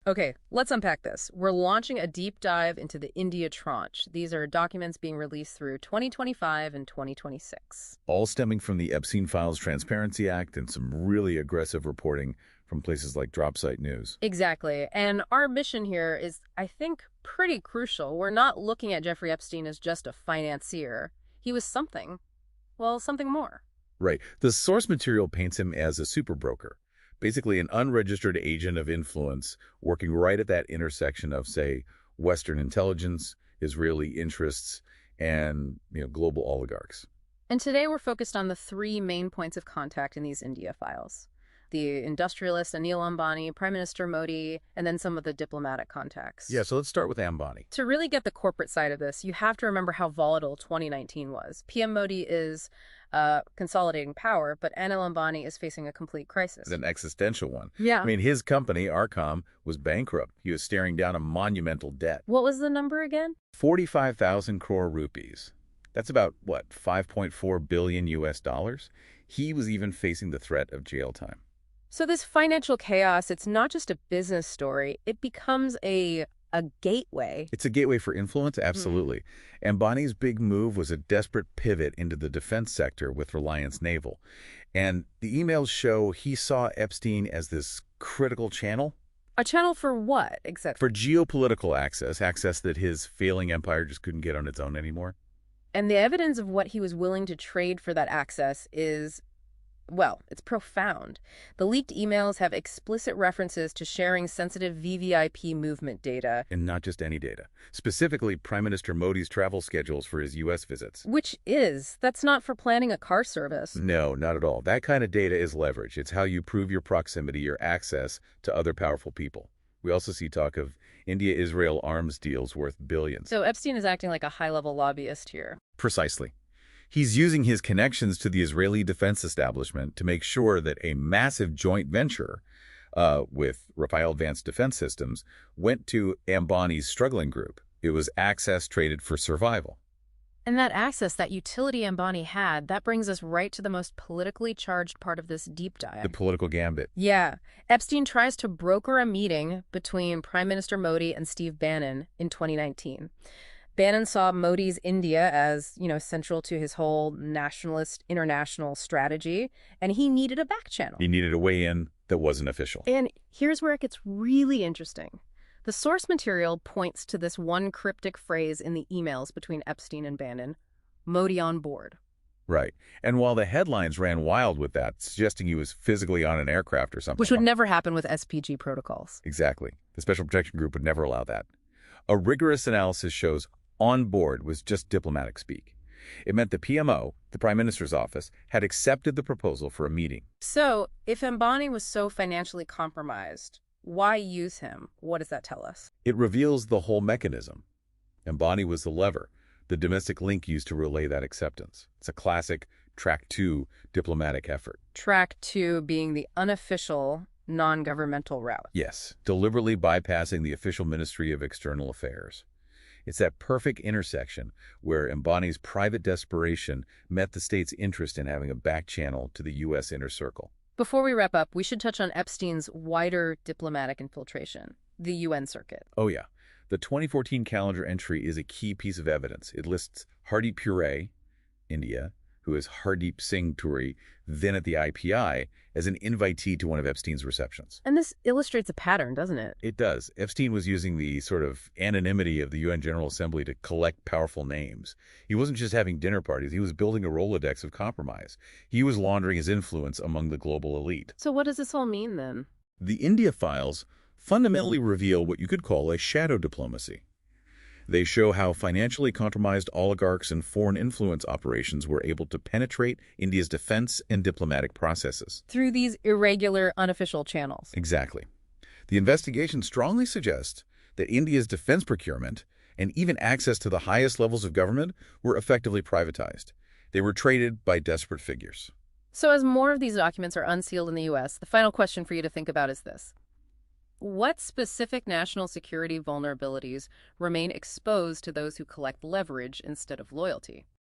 Okay, let's unpack this. We're launching a deep dive into the India tranche. These are documents being released through 2025 and 2026. All stemming from the Epstein Files Transparency Act and some really aggressive reporting from places like Dropsite News. Exactly. And our mission here is, I think, pretty crucial. We're not looking at Jeffrey Epstein as just a financier. He was something. Well, something more. Right. The source material paints him as a super broker, basically an unregistered agent of influence working right at that intersection of, say, Western intelligence, Israeli interests, and global oligarchs. And today we're focused on the three main points of contact in these India files. The industrialist Anil Ambani, Prime Minister Modi, and then some of the diplomatic contacts. Yeah, so let's start with Ambani. To really get the corporate side of this, you have to remember how volatile 2019 was. PM Modi is consolidating power, but Anil Ambani is facing a complete crisis. An existential one. Yeah. I mean, his company, Arcom, was bankrupt. He was staring down a monumental debt. What was the number again? 45,000 crore rupees. That's about, what, 5.4 billion US dollars? He was even facing the threat of jail time. So this financial chaos, it's not just a business story. It becomes a gateway. It's a gateway for influence, absolutely. Ambani's big move was a desperate pivot into the defense sector with Reliance Naval. And the emails show he saw Epstein as this critical channel. A channel for what, exactly? For geopolitical access that his failing empire just couldn't get on its own anymore. And the evidence of what he was willing to trade for that access is, well, it's profound. The leaked emails have explicit references to sharing sensitive VVIP movement data. And not just any data. Specifically, Prime Minister Modi's travel schedules for his U.S. visits. That's not for planning a car service. No, not at all. That kind of data is leverage. It's how you prove your proximity, your access to other powerful people. We also see talk of India-Israel arms deals worth billions. So Epstein is acting like a high-level lobbyist here. Precisely. He's using his connections to the Israeli defense establishment to make sure that a massive joint venture with Rafael Advanced Defense Systems went to Ambani's struggling group. It was access traded for survival. And that access, that utility Ambani had, that brings us right to the most politically charged part of this deep dive. The political gambit. Yeah. Epstein tries to broker a meeting between Prime Minister Modi and Steve Bannon in 2019. Bannon saw Modi's India as, central to his whole nationalist international strategy, and he needed a back channel. He needed a way in that wasn't official. And here's where it gets really interesting. The source material points to this one cryptic phrase in the emails between Epstein and Bannon, Modi on board. Right. And while the headlines ran wild with that, suggesting he was physically on an aircraft or something. Which would never happen with SPG protocols. Exactly. The Special Protection Group would never allow that. A rigorous analysis shows on board was just diplomatic speak. It meant the PMO, the Prime Minister's office, had accepted the proposal for a meeting. So, if Ambani was so financially compromised, why use him? What does that tell us? It reveals the whole mechanism. Ambani was the lever, the domestic link used to relay that acceptance. It's a classic Track 2 diplomatic effort. Track 2 being the unofficial, non-governmental route. Yes, deliberately bypassing the official Ministry of External Affairs. It's that perfect intersection where Ambani's private desperation met the state's interest in having a back channel to the U.S. inner circle. Before we wrap up, we should touch on Epstein's wider diplomatic infiltration, the UN circuit. Oh, yeah. The 2014 calendar entry is a key piece of evidence. It lists Hardeep Puri, India, who is Hardeep Singh Puri, then at the IPI, as an invitee to one of Epstein's receptions. And this illustrates a pattern, doesn't it? It does. Epstein was using the sort of anonymity of the UN General Assembly to collect powerful names. He wasn't just having dinner parties. He was building a Rolodex of compromise. He was laundering his influence among the global elite. So what does this all mean, then? The India files fundamentally reveal what you could call a shadow diplomacy. They show how financially compromised oligarchs and foreign influence operations were able to penetrate India's defense and diplomatic processes. Through these irregular, unofficial channels. Exactly. The investigation strongly suggests that India's defense procurement and even access to the highest levels of government were effectively privatized. They were traded by desperate figures. So as more of these documents are unsealed in the U.S., the final question for you to think about is this. What specific national security vulnerabilities remain exposed to those who collect leverage instead of loyalty?